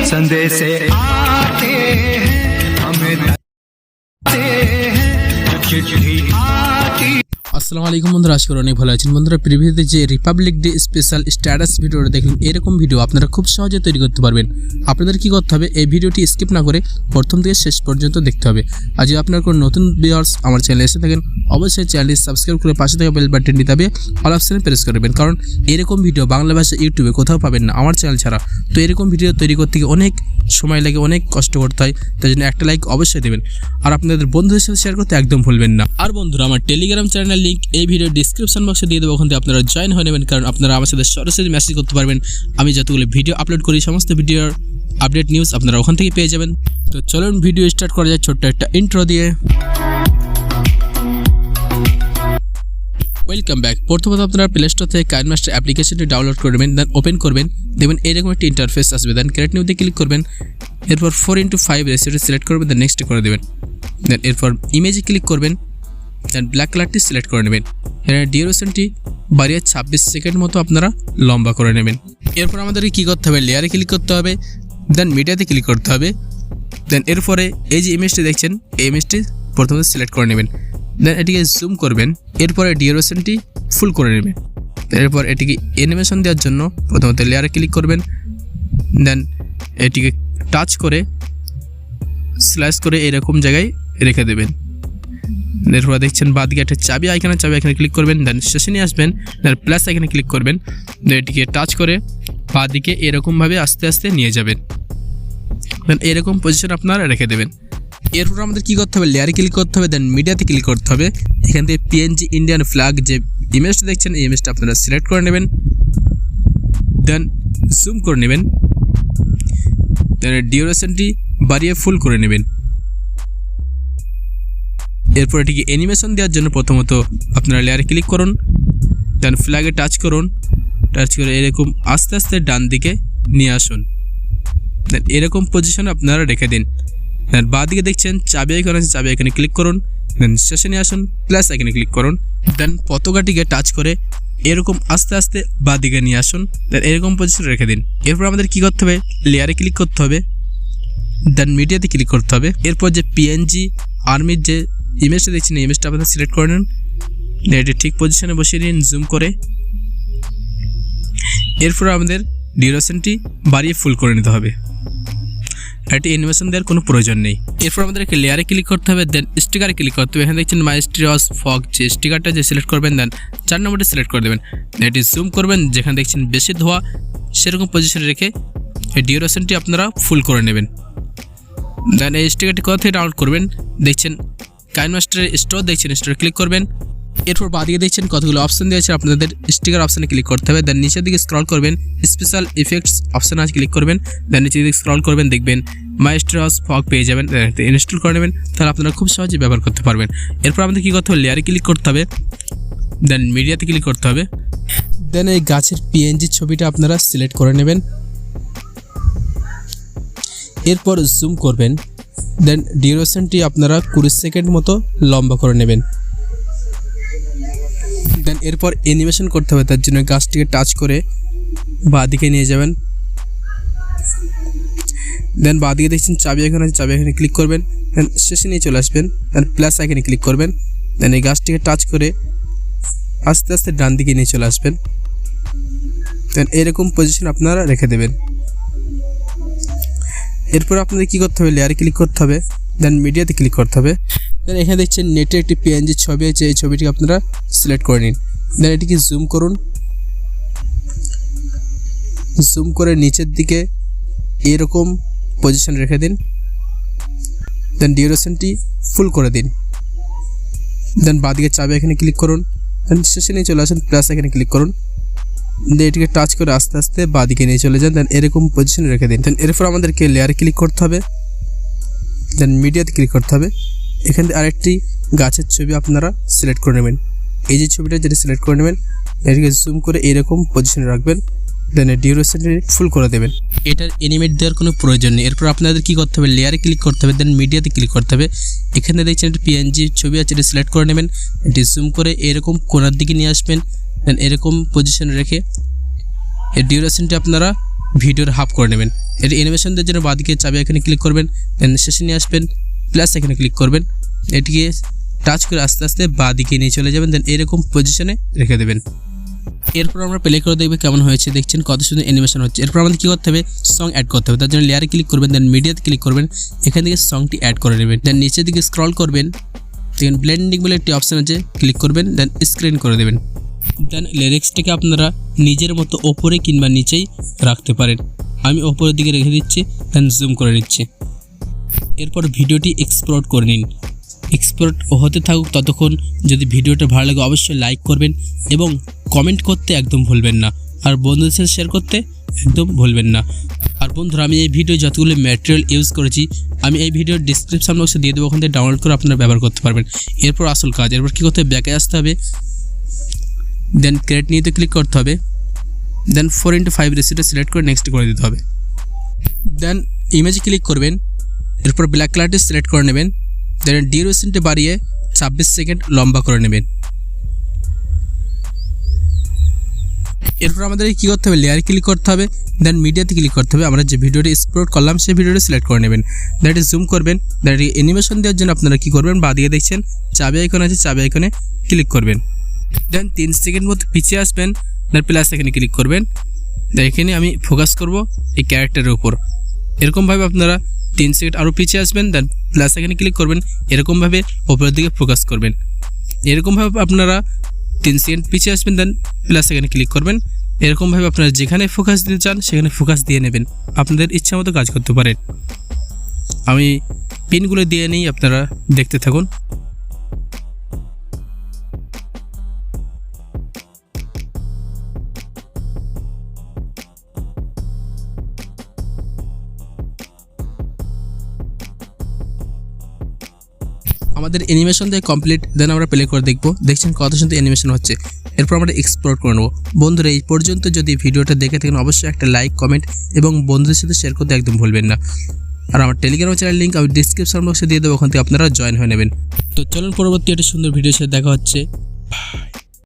संदेश आते हैं हमें चिट्ठी आती। আসসালামু আলাইকুম বন্ধুরা, আশা করি অনেক ভালো আছেন। বন্ধুরা, প্রিভিউতে যে রিপাবলিক ডে স্পেশাল স্ট্যাটাস ভিডিওটা দেখলেন, এরকম ভিডিও আপনারা খুব সহজে তৈরি করতে পারবেন। আপনাদের কি করতে হবে, এই ভিডিওটি স্কিপ না করে প্রথম থেকে শেষ পর্যন্ত দেখতে হবে। আর যদি আপনার কোনো নতুন ভিউয়ার্স আমার চ্যানেলে এসে থাকেন, অবশ্যই চ্যানেলটি সাবস্ক্রাইব করে পাশে থাকা বেল বাটনটি দাবিয়ে অল অপশনে প্রেস করবেন, কারণ এরকম ভিডিও বাংলা ভাষা ইউটিউবে কোথাও পাবেন না আমার চ্যানেল ছাড়া। তো এরকম ভিডিও তৈরি করতে গিয়ে অনেক সময় লাগে, অনেক কষ্ট করতে হয়, তাই জন্য একটা লাইক অবশ্যই দেবেন আর আপনাদের বন্ধুদের সাথে শেয়ার করতে একদম ভুলবেন না। আর বন্ধুরা, আমার টেলিগ্রাম চ্যানেলের লিঙ্ক এই ভিডিও ডিসক্রিপশন বক্সে দিয়ে দেবো, ওখান থেকে আপনারা জয়েন হয়ে নেবেন, কারণ আপনারা আমার সাথে সরাসরি মেসেজ করতে পারবেন। আমি যতগুলো ভিডিও আপলোড করি সমস্ত ভিডিওর আপডেট নিউজ আপনারা ওখান থেকে পেয়ে যাবেন। তো চলুন ভিডিও স্টার্ট করা যায় ছোট্ট একটা ইন্ট্রো দিয়ে। Welcome back. প্রথমত আপনারা প্লে স্টোর থেকে কাইনমাস্টার অ্যাপ্লিকেশনটি ডাউনলোড করবেন, দেন ওপেন করবেন, দেখবেন এরকম একটি ইন্টারফেস আসবে। দেন ক্রিয়েট নিউতে ক্লিক করবেন, এরপর 4:5 রেসিওটি সিলেক্ট করবেন, দেন নেক্সট করে দেবেন। দেন এরপর ইমেজে ক্লিক করবেন, দেন ব্ল্যাক কালারটি সিলেক্ট করে নেবেন। এখানে ডিউরেশনটি বাড়িয়ে 26 সেকেন্ড মতো আপনারা লম্বা করে নেবেন। এরপর আমাদেরকে কী করতে হবে, লেয়ারে ক্লিক করতে হবে, দেন মিডিয়াতে ক্লিক করতে হবে। দেন এরপরে এই যে ইমেজটি দেখছেন, এই ইমেজটি প্রথমে সিলেক্ট করে নেবেন, দেন এটিকে জুম করবেন, এরপরে ডিউরেশনটি ফুল করে নেবেন। এরপর এটিকে অ্যানিমেশন দেওয়ার জন্য প্রথমত লেয়ারে ক্লিক করবেন, দেন এটিকে টাচ করে স্ল্যাশ করে এরকম জায়গায় রেখে দেবেন। এরপর দেখছেন বাদিকে একটা চাবি আইকনে ক্লিক করবেন, দেন শেষে নিয়ে আসবেন, দেন প্লাস আইকনে ক্লিক করবেন, দেন এটিকে টাচ করে বাদিকে এরকমভাবে আস্তে আস্তে নিয়ে যাবেন, দেন এরকম পজিশন আপনারা রেখে দেবেন। এরপর আমাদের কী করতে হবে, লেয়ারে ক্লিক করতে হবে, দেন মিডিয়াতে ক্লিক করতে হবে। এখান থেকে পিএনজি ইন্ডিয়ান ফ্ল্যাগ যে ইমেজটা দেখছেন, এই ইমেজটা আপনারা সিলেক্ট করে নেবেন, দেন জুম করে নেবেন, দেন ডিউরেশনটি বাড়িয়ে ফুল করে নেবেন। এরপর এটিকে অ্যানিমেশন দেওয়ার জন্য প্রথমত আপনারা লেয়ারে ক্লিক করুন, দেন ফ্ল্যাগে টাচ করুন, টাচ করে এরকম আস্তে আস্তে ডান দিকে নিয়ে আসুন, দেন এরকম পজিশনে আপনারা রেখে দিন। দেন বাঁ দিকে দেখছেন চাবি আইকন আছে, চাবি আইকনে ক্লিক করুন, দেন শেষে নিয়ে আসুন, প্লাস আইকনে ক্লিক করুন, দেন পতাকাটিকে টাচ করে এরকম আস্তে আস্তে বাঁ দিকে নিয়ে আসুন, দেন এরকম পজিশনে রেখে দিন। এরপর আমাদের কী করতে হবে, লেয়ারে ক্লিক করতে হবে, দেন মিডিয়াতে ক্লিক করতে হবে। এরপর যে পিএনজি আর্মির যে ইমেজটা দেখছেন, এই ইমেজটা আপনারা সিলেক্ট করে নিন, এটি ঠিক পজিশনে বসিয়ে নিন জুম করে। এরপর আমাদের ডিউরেশনটি বাড়িয়ে ফুল করে নিতে হবে, এটি অ্যানিমেশন দেওয়ার কোনো প্রয়োজন নেই। এরপর আমাদেরকে লেয়ারে ক্লিক করতে হবে, দেন স্টিকারে ক্লিক করতে হবে। এখানে দেখছেন মাইস্ট্রিয়াস ফগ যে স্টিকারটা যে সিলেক্ট করবেন, দেন 4 নম্বরটি সিলেক্ট করে দেবেন, এটি জুম করবেন, যেখানে দেখছেন বেশি ধোয়া সেরকম পজিশনে রেখে এই ডিউরেশনটি আপনারা ফুল করে নেবেন। দেন এই স্টিকারটি কোথা থেকে ডাউনলোড করবেন, দেখছেন কাইনমাস্টারের স্টোর দেখছেন, স্টোরে ক্লিক করবেন। এরপর বাদিকে দেখছেন কতগুলো অপশন দিয়েছে, আপনাদের স্টিকার অপশানে ক্লিক করতে হবে, দেন নিচের দিকে স্ক্রল করবেন, স্পেশাল ইফেক্টস অপশানে আছে ক্লিক করবেন, দেন নিচের দিকে স্ক্রল করবেন, দেখবেন মাইস্ট্রিয়াস ফগ পেয়ে যাবেন, ইনস্টল করে নেবেন, তাহলে আপনারা খুব সহজে ব্যবহার করতে পারবেন। এরপর আমাদের কী করতে হবে, লেয়ারে ক্লিক করতে হবে, দেন মিডিয়াতে ক্লিক করতে হবে, দেন এই গাছের পিএনজি ছবিটা আপনারা সিলেক্ট করে নেবেন। এরপর জুম করবেন, দেন ডিউরেশনটি আপনারা 20 সেকেন্ড মতো লম্বা করে নেবেন। দেন এরপর অ্যানিমেশন করতে হবে, তার জন্য গাছটিকে টাচ করে বাঁ দিকে নিয়ে যাবেন, দেন বাঁ দিকে দেখছেন চাবি আইকন আছে, চাবি আইকনে ক্লিক করবেন, দেন শেষে নিয়ে চলে আসবেন, দেন প্লাস আইকনে ক্লিক করবেন, দেন এই গাছটিকে টাচ করে আস্তে আস্তে ডান দিকে নিয়ে চলে আসবেন, দেন এরকম পজিশন আপনারা রেখে দেবেন। এরপর আপনাদের কী করতে হবে, লেয়ারে ক্লিক করতে হবে, দেন মিডিয়াতে ক্লিক করতে হবে, দেন এখানে দেখছেন নেটে একটি পিএনজি ছবি আছে, এই ছবিটিকে আপনারা সিলেক্ট করে নিন, দেন এটিকে জুম করুন, জুম করে নিচের দিকে এরকম পজিশন রেখে দিন, দেন ডিউরেশনটি ফুল করে দিন, দেন বাঁদিকে চাবি এখানে ক্লিক করুন, দেন শেষে নিয়ে চলে আসুন, প্লাস এখানে ক্লিক করুন, দেন এটিকে টাচ করে আস্তে আস্তে বাঁদিকে নিয়ে চলে যান, দেন এরকম পজিশনে রেখে দিন। দেন এরপর আমাদেরকে লেয়ারে ক্লিক করতে হবে, দেন মিডিয়াতে ক্লিক করতে হবে। এখান থেকে আরেকটি গাছের ছবি আপনারা সিলেক্ট করে নেবেন, এই যে ছবিটা যেটা সিলেক্ট করে নেবেন, এটিকে জুম করে এরকম পজিশনে রাখবেন, দেন ডিউরেশনটি ফুল করে দেবেন। এটার অ্যানিমেট দেওয়ার কোনো প্রয়োজন নেই। এরপর আপনাদের কী করতে হবে, লেয়ারে ক্লিক করতে হবে, দেন মিডিয়াতে ক্লিক করতে হবে। এখানে দেখছেন একটা পিএনজি ছবি আছে, এটা সিলেক্ট করে নেবেন, এটি জুম করে এরকম কোণার দিকে নিয়ে আসবেন, দেন এরকম পজিশনে রেখে এর ডিউরেশনটি আপনারা ভিডিওর হাফ করে নেবেন। এটি অ্যানিমেশন দেওয়ার জন্য বাঁদিকে চাবি এখানে ক্লিক করবেন, দেন শেষে নিয়ে আসবেন, প্লাস এখানে ক্লিক করবেন, এটিকে টাচ করে আস্তে আস্তে বাঁদিকে নিয়ে চলে যাবেন, দেন এরকম পজিশনে রেখে দেবেন। এরপর আমরা প্লে করে দেখবে কেমন হয়েছে। দেখছেন কত সুন্দর অ্যানিমেশন হচ্ছে। এরপর আমাদের কী করতে হবে, সং অ্যাড করতে হবে। তার জন্য লেয়ারে ক্লিক করবেন, দেন মিডিয়াতে ক্লিক করবেন, এখান থেকে সংটি অ্যাড করে নেবেন, দেন নিচের দিকে স্ক্রল করবেন, দেখেন ব্লেন্ডিং বলে একটি অপশান আছে, ক্লিক করবেন, দেন স্ক্রিন করে দেবেন। দেন লিরিক্সটাকে আপনারা নিজের মতো ওপরে কিংবা নিচেই রাখতে পারেন। আমি ওপরের দিকে রেখে দিচ্ছি, দেন জুম করে নিচ্ছি। এরপর ভিডিওটি এক্সপোর্ট করে নিন। এক্সপোর্ট হতে থাকুক ততক্ষণ। যদি ভিডিওটা ভালো লাগে অবশ্যই লাইক করবেন এবং কমেন্ট করতে একদম ভুলবেন না, আর বন্ধুদের সাথে শেয়ার করতে একদম ভুলবেন না। আর বন্ধুরা, আমি এই ভিডিও যতগুলো ম্যাটেরিয়াল ইউজ করেছি আমি এই ভিডিওর ডিসক্রিপশন বক্সে দিয়ে দেবো, ওখান থেকে ডাউনলোড করে আপনারা ব্যবহার করতে পারবেন। এরপর আসল কাজ, এরপর কী করতে হবে, ব্যাকে আসতে হবে, দেন ক্রিয়েট নিতে ক্লিক করতে হবে, দেন 4:5 রেসিওটা সিলেক্ট করে নেক্সট করে দিতে হবে। দেন ইমেজে ক্লিক করবেন, এরপর ব্ল্যাক কালারটি সিলেক্ট করে নেবেন, দেন ডিউরেশনটি বাড়িয়ে 26 সেকেন্ড লম্বা করে নেবেন। এরপর আমাদের কী করতে হবে, লেয়ার ক্লিক করতে হবে, দেন মিডিয়াতে ক্লিক করতে হবে। আমরা যে ভিডিওটি এক্সপোর্ট করলাম সেই ভিডিওটি সিলেক্ট করে নেবেন, দেন এটি জুম করবেন, দেন এটি অ্যানিমেশন দেওয়ার জন্য আপনারা কী করবেন, বাঁদিকে দেখছেন চাবি আইকন আছে, চাবি আইকনে ক্লিক করবেন, দেন 3 সেকেন্ড মতো পিছিয়ে আসবেন, দেন প্লাস এখানে ক্লিক করবেন। দেন এখানে আমি ফোকাস করব এই ক্যারেক্টারের উপর। এরকমভাবে আপনারা 3 সেকেন্ড আরও পিছিয়ে আসবেন, দেন প্লাস এখানে ক্লিক করবেন, এরকমভাবে উপরের দিকে ফোকাস করবেন। এরকমভাবে আপনারা 3 সেকেন্ড পিছিয়ে আসবেন, দেন প্লাস এখানে ক্লিক করবেন। এরকমভাবে আপনারা যেখানে ফোকাস দিতে চান সেখানে ফোকাস দিয়ে নেবেন, আপনাদের ইচ্ছা মতো কাজ করতে পারেন। আমি পিনগুলো দিয়ে নিই, আপনারা দেখতে থাকুন। আমাদের অ্যানিমেশন দিয়ে কমপ্লিট, দেন আমরা প্লে করে দেখব। দেখছেন কত সুন্দর অ্যানিমেশন হচ্ছে। এরপর আমরা এক্সপোর্ট করে নেব। বন্ধুরা, এই পর্যন্ত যদি ভিডিওটা দেখে থাকেন অবশ্যই একটা লাইক, কমেন্ট এবং বন্ধুদের সাথে শেয়ার করতে একদম ভুলবেন না। আর আমার টেলিগ্রাম চ্যানেল লিঙ্ক আমি ডিসক্রিপশন বক্সে দিয়ে দেবো, ওখান থেকে আপনারা জয়েন হয়ে নেবেন। তো চলুন পরবর্তী একটা সুন্দর ভিডিওর সাথে দেখা হচ্ছে।